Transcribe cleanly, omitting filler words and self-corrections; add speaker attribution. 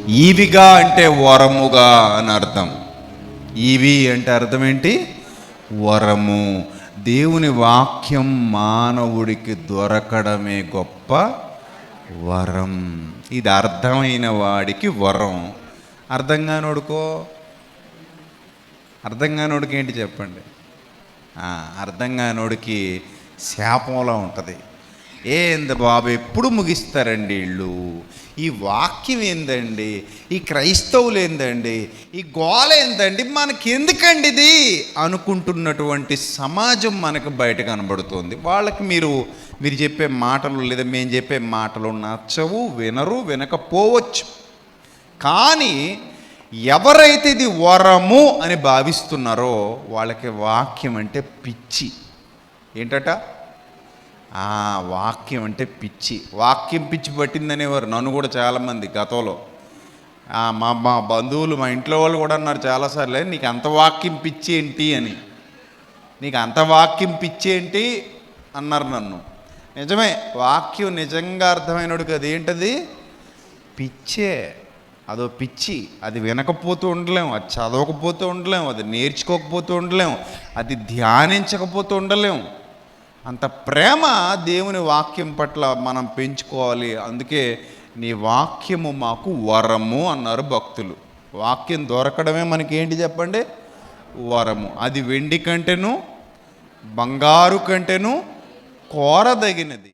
Speaker 1: ఈవిగా అంటే వరముగా అని అర్థం. ఈవి అంటే అర్థం ఏంటి? వరము. దేవుని వాక్యం మానవుడికి దొరకడమే గొప్ప వరం. ఇది అర్థమైన వాడికి వరం. అర్థం కానోడికి ఏంటి చెప్పండి? అర్థం కానోడికి శాపంలా ఉంటుంది. ఏంది బాబు, ఎప్పుడు ముగిస్తారండి వీళ్ళు? ఈ వాక్యం ఏందండి? ఈ క్రైస్తవులు ఏందండి? ఈ గోల ఏందండి? మనకి ఎందుకండి ఇది అనుకుంటున్నటువంటి సమాజం మనకు బయట కనబడుతుంది. వాళ్ళకి మీరు చెప్పే మాటలు లేదా మేము చెప్పే మాటలు నచ్చవు, వినకపోవచ్చు. కానీ ఎవరైతే ఇది వరము అని భావిస్తున్నారో వాళ్ళకి వాక్యం అంటే పిచ్చి. ఏంటట? వాక్యం అంటే పిచ్చి. వాక్యం పిచ్చి పట్టిందనేవారు నన్ను కూడా చాలామంది గతంలో. మా బంధువులు, మా ఇంట్లో వాళ్ళు కూడా అన్నారు చాలాసార్లు, నీకు అంత వాక్యం పిచ్చి ఏంటి అని. నీకు అంత వాక్యం పిచ్చి ఏంటి అన్నారు నన్ను. నిజమే, వాక్యం నిజంగా అర్థమైనడికి అదేంటది? పిచ్చే. అదో పిచ్చి. అది వినకపోతూ ఉండలేము, అది చదవకపోతూ ఉండలేము, అది నేర్చుకోకపోతూ ఉండలేము, అది ధ్యానించకపోతూ ఉండలేము. అంత ప్రేమ దేవుని వాక్యం పట్ల మనం పెంచుకోవాలి. అందుకే నీ వాక్యము మాకు వరము అన్నారు భక్తులు. వాక్యం దొరకడమే మనకి ఏంటి చెప్పండి? వరము. అది వెండి కంటేను బంగారు కంటేను కోరదగినది.